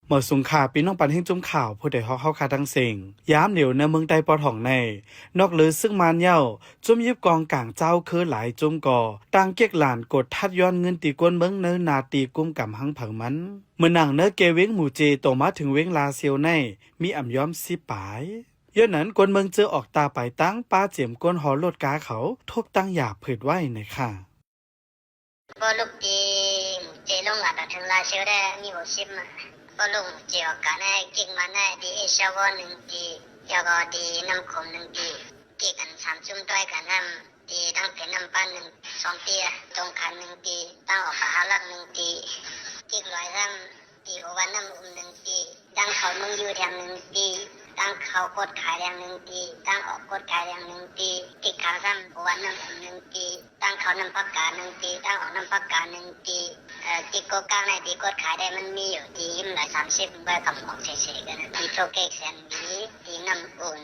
หมอสุงขาปีน้องปันแห่งจุ่มข่าวผู้ใดฮอกเข้าคาทั้งเสียงย้ำเหนียวในเมืองใต้ปอถ่องในนอกเลือซึ่งมานเย้าจุ่มยิบกองกลางเจ้าคือหลายจุ่มก่อต่างเกียกหลานกดทัดย้อนเงินตีกวนเมืองเนื้อนาตีกุมกำหังผังมันเมื่อหนังเนื้อเกเว้งหมู่เจโตมาถึงเว้งลาเซียวในมีอ่ำย้อมสิปายย้อนนั้นกวนเมืองเจอออกตาไปตั้งป้าเจียมก้นหอรถกาเขาทบตั้งหยาเผิดไว้ในค่ะก็ลูกดีเจลงอ่ะแต่ถึงลาเชียวได้มีหัวชิมอ่ะก็ลงเจียวกันได้กิ่งมันได้ดีเอชาวหนึ่งดียาก็ดีน้ำขมหนึ่งดีกิ่งกันสามจุ่มด้วยกันน้ำดีตั้งเป็นน้ำปั้นหนึ่งสองปีตรงขันหนึ่งดีตั้งออกขาลักหนึ่งดีกิ่งลอยน้ำดีหัวน้ำอุ่มหนึ่งดีตั้งเขามึงอยู่แถมหนึ่งดีตั้งเขากดขายแรงหนึ่งตีตั้งออกกดขายแรงหนึ่งตีติดขาวซ้ำหัวน้ำหนึ่งตีตั้งเขาน้ำพักกาหนึ่งตีตั้งออกน้ำพักกาหนึ่งตีติดกดกลางในตีกดขายได้มันมีอยู่ตียิ้มหลาย30ใบกำออกเฉยๆกันตีโชเก๊กแสนดีตีน้ำอุ่น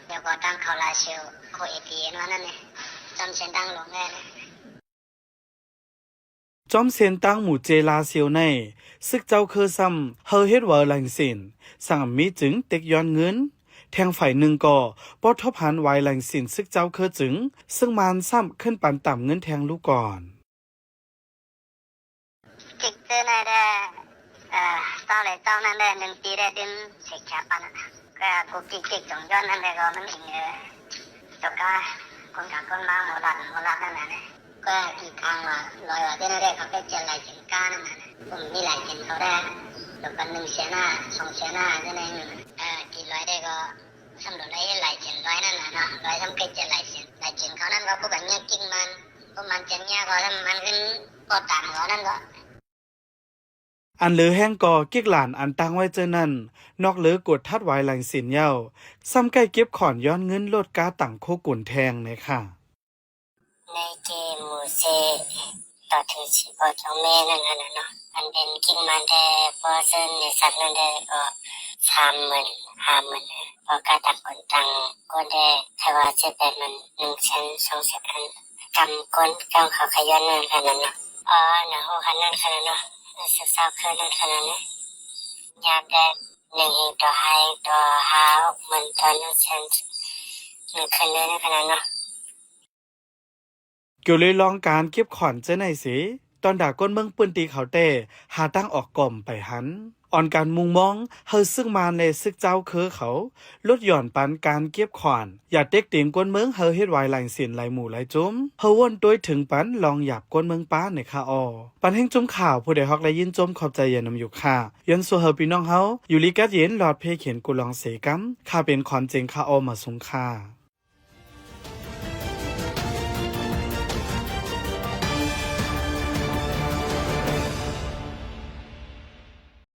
แล้วก็ตั้งเขาลาเชลโคเอทีนว่านั่นเนี่ยจำเส้นตั้งลงได้นะจอมเซียนตั้งหมู่เจลาเซียวในซึกเจ้าเคอซ้ำเฮอเฮ็ดเวอร์แรงสินสั่งมีจึงเต็กย้อนเงินแทงฝ่ายหนึ่งก่อปอทบหันไวแรงสินซึกเจ้าเคอจึงซึ่งมานซ้ำขึ้นปันต่ำเงินแทงลูกก่อนจิกเจอในได้เจ้าเลยเจ้านั่นได้หนึ่งปีได้ดึงเสกแคปันก็กูจิกจงย้อนนั่นได้ก็มันเองจบก็คนกับคนมาหัวหลักนั่นแหละก็อีกครั้งว่าลอยว่าได้ได้เขาได้เจอลายเจนก้านั่นแหละผมมีลายเจนเขาได้จบกัน1 เสียหน้า2 เสียหน้านั่นเองกี่ร้อยได้ก็สำหรับลายเจนร้อยนั่นแหละเนาะร้อยทำเกิดเจอลายเจนเขานั่นก็พวกแบบเนี้ยกิ้งมันพวกมันเจนเนี้ยก็ทำมันขึ้นก็ตามเขานั่นก็อันเหลือแห้งก่อเกียกหลานอันตั้งไว้เจอนั่นนอกเหลือกดทัดไว้แรงสินเย้าซ้ำใกล้เก็บขอนย้อนเงินลดกาต่างโคกุ่นแทงในค่ะในเกมมูเซต่อถึงสิบจงแม่นั่นน่ะเนาะอันเป็นกิ้งมันได้พอเส้นในสัตว์นั่นได้ก็30,000 50,000พอกาตักคนตังก็ได้ถ้าว่าจะเป็นมัน100,000 200,000กำก้นกำเขาขย้อนนั่นขนาดเนาะนะโหขนาดขนาดเนาะศึกษาเคยนั่นขนาดนี้ยามได้1ต่อ5ต่อ5มันตอนนั้นเซน1คืนเลยขนาดเนาะเกี่ยวเลยลองการเก็บขอนเจ้าไหนสิตอนด่าก้นเมืองปืนตีเขาเต้หาตั้งออกก่อมไปหันอ่อนการมุงมองเฮอซึ่งมาในซึกเจ้าเคอเขาลดหย่อนปันการเก็บขอนอย่าเต็กเตียงก้นเมืองเฮอเฮ็ดไว้หลายเสียนหลายหมู่หลายจุ้มเฮอวนตัวถึงปันลองหยับก้นเมืองป้าในค่ะออปันแห่งจุ้มข่าวผู้ใดฮอกและยินจมขอบใจเย็นนำอยู่ค่ะยันสัวเฮอพี่น้องเฮาอยู่ลีกัดเย็นหลอดเพเขียนกุลองเสกัมข้าเป็นขอนเจงค่ะออมาสุงค่ะ